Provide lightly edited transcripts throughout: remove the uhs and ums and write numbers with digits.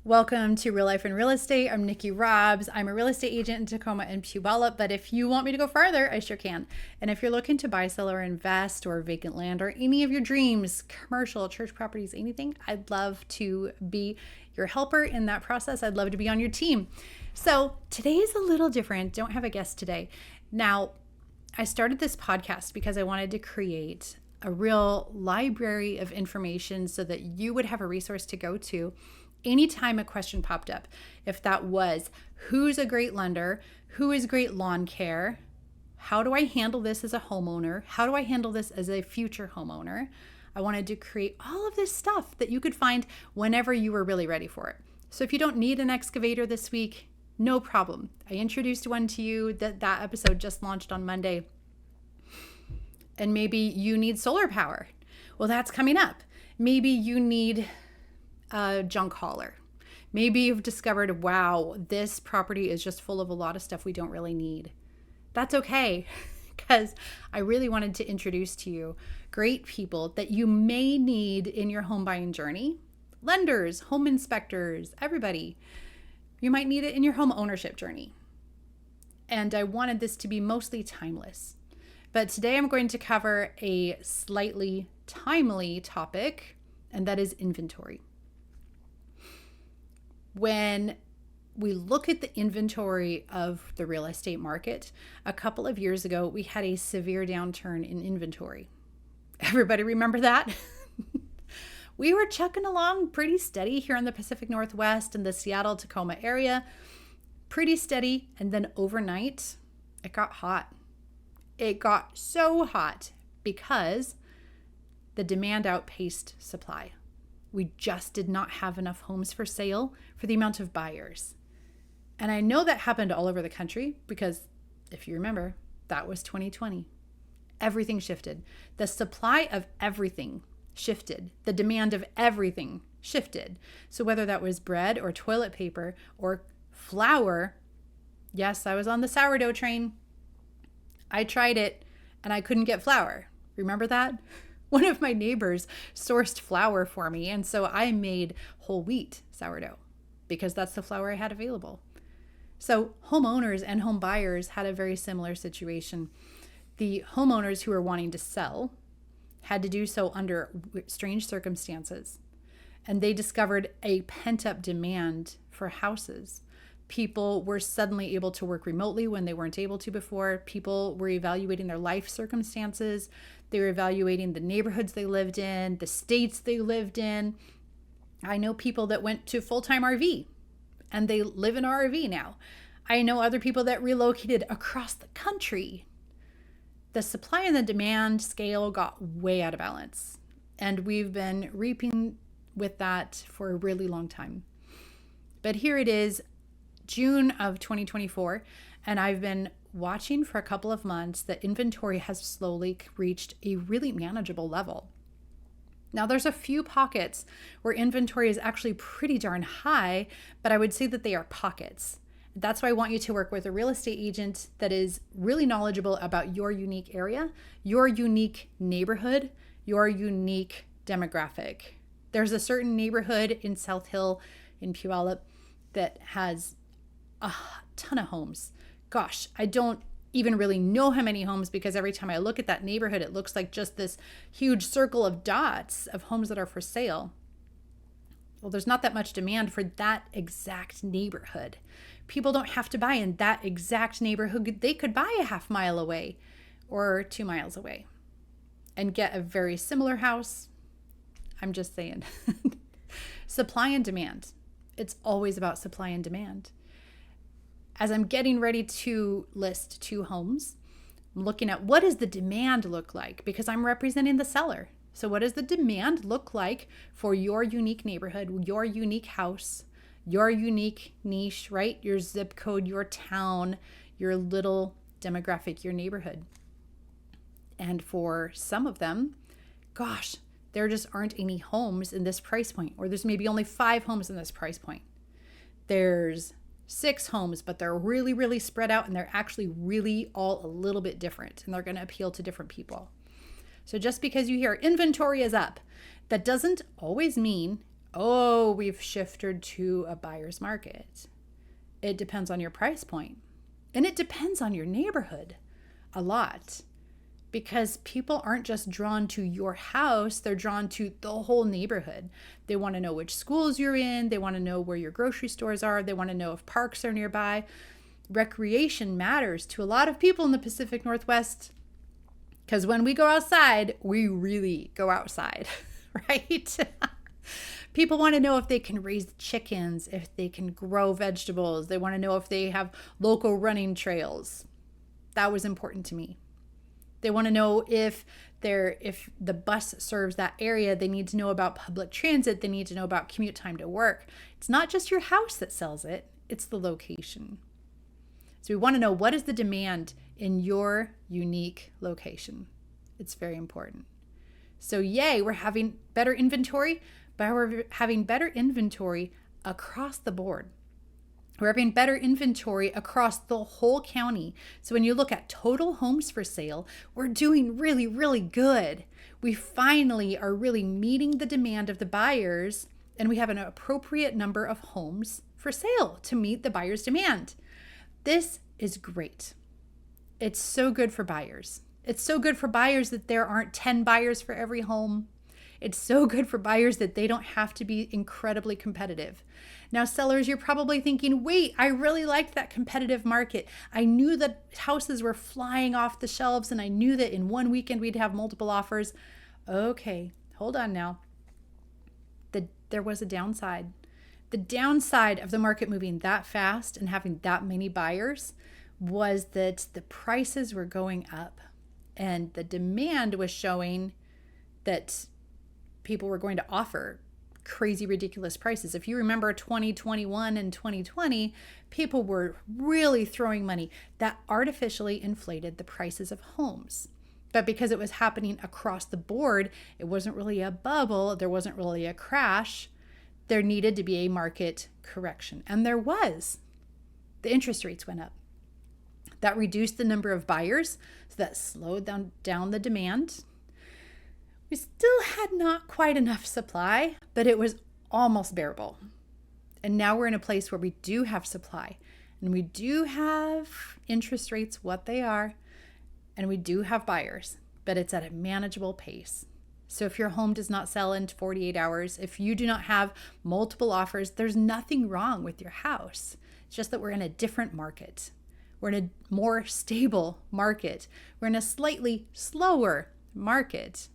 Welcome to Real Life and Real Estate. I'm Nickie Robbs. I'm a real estate agent in Tacoma and Puyallup, but if you want me to go farther, I sure can. And if you're looking to buy, sell, or invest, or vacant land, or any of your dreams, commercial, church properties, anything, I'd love to be your helper in that process. I'd love to be on your team. So today is a little different. Don't have a guest today. Now, I started this podcast because I wanted to create a real library of information so that you would have a resource to go to anytime a question popped up. If that was, who's a great lender? Who is great lawn care? How do I handle this as a homeowner? How do I handle this as a future homeowner? I wanted to create all of this stuff that you could find whenever you were really ready for it. So if you don't need an excavator this week, no problem. I introduced one to you. That episode just launched on Monday. And maybe you need solar power. Well, that's coming up. Maybe you need a junk hauler. Maybe you've discovered, wow, this property is just full of a lot of stuff we don't really need. That's okay, because I really wanted to introduce to you great people that you may need in your home buying journey. Lenders, home inspectors, everybody. You might need it in your home ownership journey. And I wanted this to be mostly timeless. But today I'm going to cover a slightly timely topic, and that is inventory. When we look at the inventory of the real estate market, a couple of years ago, we had a severe downturn in inventory. Everybody remember that? We were chugging along pretty steady here in the Pacific Northwest and the Seattle, Tacoma area. Pretty steady. And then overnight, it got hot. It got so hot because the demand outpaced supply. We just did not have enough homes for sale for the amount of buyers. And I know that happened all over the country because, if you remember, that was 2020. Everything shifted. The supply of everything shifted. The demand of everything shifted. So whether that was bread or toilet paper or flour, yes, I was on the sourdough train. I tried it and I couldn't get flour. Remember that? One of my neighbors sourced flour for me, and so I made whole wheat sourdough because that's the flour I had available. So homeowners and home buyers had a very similar situation. The homeowners who were wanting to sell had to do so under strange circumstances, and they discovered a pent-up demand for houses. People were suddenly able to work remotely when they weren't able to before. People were evaluating their life circumstances. They were evaluating the neighborhoods they lived in, the states they lived in. I know people that went to full-time RV and they live in an RV now. I know other people that relocated across the country. The supply and the demand scale got way out of balance, and we've been reaping with that for a really long time. But here it is, June of 2024, and I've been watching for a couple of months that inventory has slowly reached a really manageable level. Now, there's a few pockets where inventory is actually pretty darn high, but I would say that they are pockets. That's why I want you to work with a real estate agent that is really knowledgeable about your unique area, your unique neighborhood, your unique demographic. There's a certain neighborhood in South Hill in Puyallup that has a ton of homes. Gosh, I don't even really know how many homes because every time I look at that neighborhood, it looks like just this huge circle of dots of homes that are for sale. Well, there's not that much demand for that exact neighborhood. People don't have to buy in that exact neighborhood. They could buy a half mile away or 2 miles away and get a very similar house. I'm just saying. Supply and demand. It's always about supply and demand. As I'm getting ready to list 2 homes, I'm looking at what does the demand look like because I'm representing the seller. So what does the demand look like for your unique neighborhood, your unique house, your unique niche, right? Your zip code, your town, your little demographic, your neighborhood. And for some of them, gosh, there just aren't any homes in this price point, or there's maybe only 5 homes in this price point. There's 6 homes, but they're really, really spread out and they're actually really all a little bit different and they're going to appeal to different people. So just because you hear inventory is up, that doesn't always mean Oh, we've shifted to a buyer's market. It depends on your price point, and it depends on your neighborhood a lot, because people aren't just drawn to your house, they're drawn to the whole neighborhood. They want to know which schools you're in, they want to know where your grocery stores are, they want to know if parks are nearby. Recreation matters to a lot of people in the Pacific Northwest, because when we go outside, we really go outside, right? People want to know if they can raise chickens, if they can grow vegetables. They want to know if they have local running trails. That was important to me. They want to know if the bus serves that area. They need to know about public transit. They need to know about commute time to work. It's not just your house that sells it, it's the location. So we want to know, what is the demand in your unique location? It's very important. So yay, we're having better inventory, but we're having better inventory across the board. We're having better inventory across the whole county. So when you look at total homes for sale, we're doing really, really good. We finally are really meeting the demand of the buyers, and we have an appropriate number of homes for sale to meet the buyer's demand. This is great. It's so good for buyers. It's so good for buyers that there aren't 10 buyers for every home. It's so good for buyers that they don't have to be incredibly competitive. Now, sellers, you're probably thinking, wait, I really liked that competitive market. I knew that houses were flying off the shelves, and I knew that in one weekend we'd have multiple offers. Okay, hold on now. There was a downside. The downside of the market moving that fast and having that many buyers was that the prices were going up, and the demand was showing that people were going to offer crazy, ridiculous prices. If you remember 2021 and 2020, people were really throwing money. That artificially inflated the prices of homes. But because it was happening across the board, it wasn't really a bubble, there wasn't really a crash. There needed to be a market correction. And there was. The interest rates went up. That reduced the number of buyers, so that slowed down the demand. We still had not quite enough supply, but it was almost bearable. And now we're in a place where we do have supply, and we do have interest rates what they are, and we do have buyers, but it's at a manageable pace. So if your home does not sell in 48 hours, if you do not have multiple offers, there's nothing wrong with your house. It's just that we're in a different market. We're in a more stable market. We're in a slightly slower market.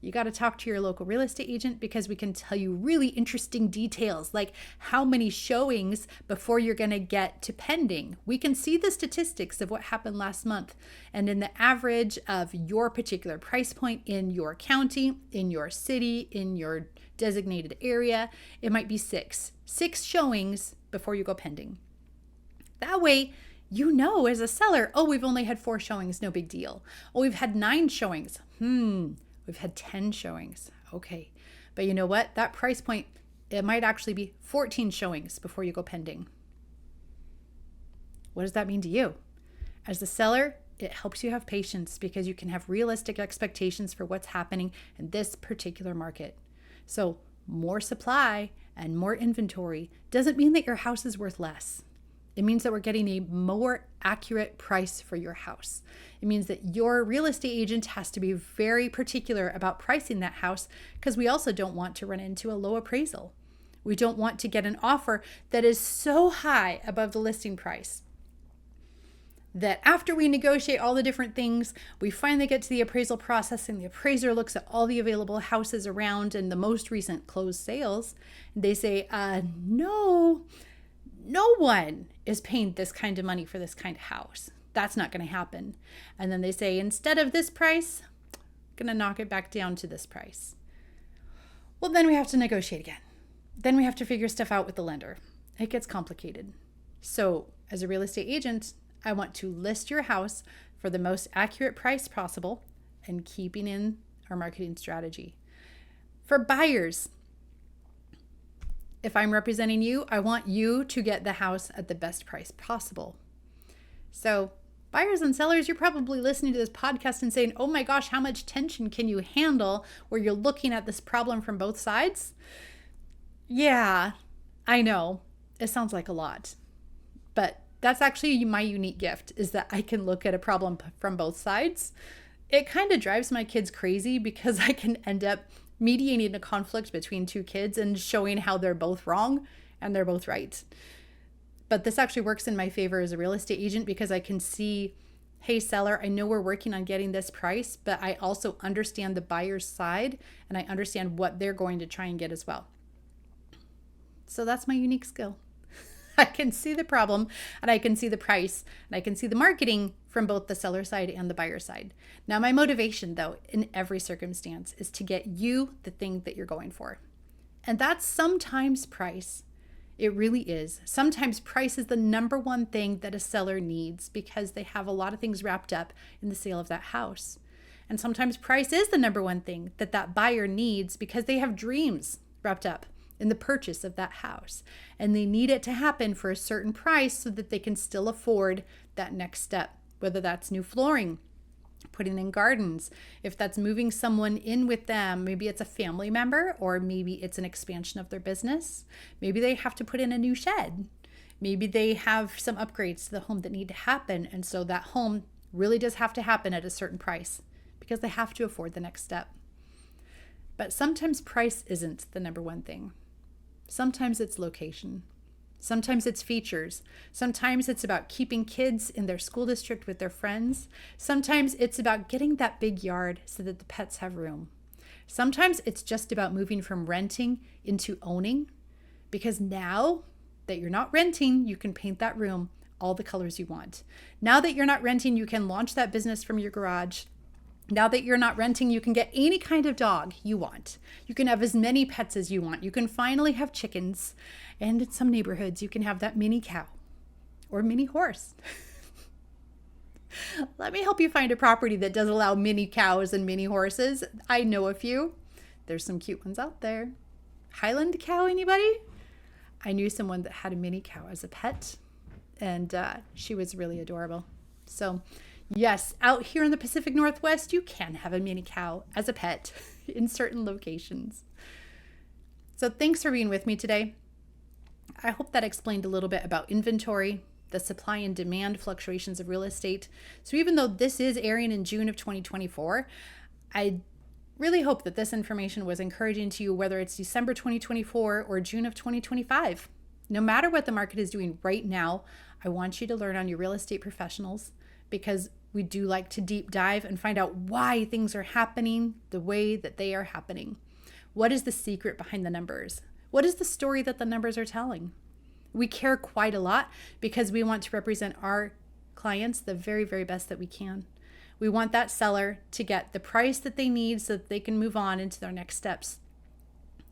You got to talk to your local real estate agent, because we can tell you really interesting details, like how many showings before you're going to get to pending. We can see the statistics of what happened last month, and in the average of your particular price point in your county, in your city, in your designated area, it might be six showings before you go pending. That way, you know, as a seller, oh, we've only had 4 showings, no big deal. Oh, we've had 9 showings. We've had 10 showings. Okay. But you know what? That price point, it might actually be 14 showings before you go pending. What does that mean to you? As the seller, it helps you have patience, because you can have realistic expectations for what's happening in this particular market. So more supply and more inventory doesn't mean that your house is worth less. It means that we're getting a more accurate price for your house. It means that your real estate agent has to be very particular about pricing that house, because we also don't want to run into a low appraisal. We don't want to get an offer that is so high above the listing price that after we negotiate all the different things, we finally get to the appraisal process, and the appraiser looks at all the available houses around and the most recent closed sales. And they say, no one is paying this kind of money for this kind of house. That's not going to happen. And then they say, instead of this price, I'm going to knock it back down to this price. Well, then we have to negotiate again. Then we have to figure stuff out with the lender. It gets complicated. So as a real estate agent, I want to list your house for the most accurate price possible and keeping in our marketing strategy. For buyers, if I'm representing you, I want you to get the house at the best price possible. So buyers and sellers, you're probably listening to this podcast and saying, oh my gosh, how much tension can you handle where you're looking at this problem from both sides? Yeah, I know. It sounds like a lot, but that's actually my unique gift is that I can look at a problem from both sides. It kind of drives my kids crazy because I can end up mediating a conflict between two kids and showing how they're both wrong and they're both right. But this actually works in my favor as a real estate agent because I can see, hey, seller, I know we're working on getting this price, but I also understand the buyer's side and I understand what they're going to try and get as well. So that's my unique skill. I can see the problem and I can see the price and I can see the marketing from both the seller side and the buyer side. Now, my motivation, though, in every circumstance is to get you the thing that you're going for. And that's sometimes price. It really is. Sometimes price is the number one thing that a seller needs because they have a lot of things wrapped up in the sale of that house. And sometimes price is the number one thing that that buyer needs because they have dreams wrapped up in the purchase of that house. And they need it to happen for a certain price so that they can still afford that next step, whether that's new flooring, putting in gardens, if that's moving someone in with them, maybe it's a family member or maybe it's an expansion of their business. Maybe they have to put in a new shed. Maybe they have some upgrades to the home that need to happen. And so that home really does have to happen at a certain price because they have to afford the next step. But sometimes price isn't the number one thing. Sometimes it's location. Sometimes it's features. Sometimes it's about keeping kids in their school district with their friends. Sometimes it's about getting that big yard so that the pets have room. Sometimes it's just about moving from renting into owning, because now that you're not renting, you can paint that room all the colors you want. Now that you're not renting, you can launch that business from your garage. Now that you're not renting, you can get any kind of dog you want. You can have as many pets as you want. You can finally have chickens. And in some neighborhoods, you can have that mini cow or mini horse. Let me help you find a property that does allow mini cows and mini horses. I know a few. There's some cute ones out there. Highland cow, anybody? I knew someone that had a mini cow as a pet, and she was really adorable. So yes, out here in the Pacific Northwest, you can have a mini cow as a pet in certain locations. So thanks for being with me today. I hope that explained a little bit about inventory, the supply and demand fluctuations of real estate. So even though this is airing in June of 2024, I really hope that this information was encouraging to you, whether it's December 2024 or June of 2025. No matter what the market is doing right now, I want you to learn on your real estate professionals, because we do like to deep dive and find out why things are happening the way that they are happening. What is the secret behind the numbers? What is the story that the numbers are telling? We care quite a lot because we want to represent our clients the very, very best that we can. We want that seller to get the price that they need so that they can move on into their next steps.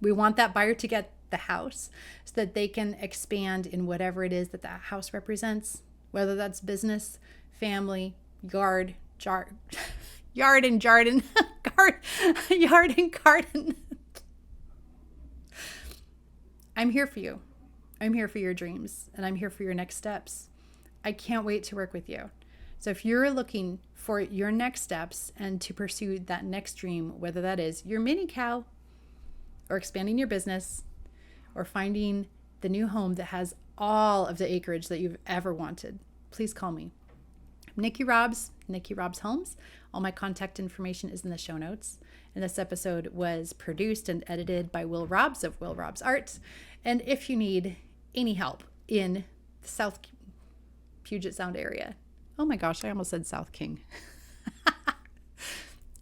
We want that buyer to get the house so that they can expand in whatever it is that that house represents, whether that's business, family, yard and garden. I'm here for you. I'm here for your dreams, and I'm here for your next steps. I can't wait to work with you. So if you're looking for your next steps and to pursue that next dream, whether that is your mini cow or expanding your business or finding the new home that has all of the acreage that you've ever wanted, please call me. Nickie Robs Homes. All my contact information is in the show notes. And this episode was produced and edited by Will Robs of Will Robs Art. And if you need any help in the South Puget Sound area, oh my gosh, I almost said South King.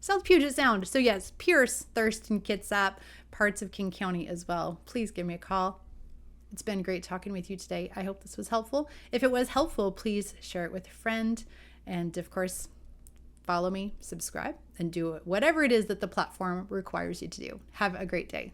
South Puget Sound. So yes, Pierce, Thurston, Kitsap, parts of King County as well. Please give me a call. It's been great talking with you today. I hope this was helpful. If it was helpful, please share it with a friend. And of course, follow me, subscribe, and do whatever it is that the platform requires you to do. Have a great day.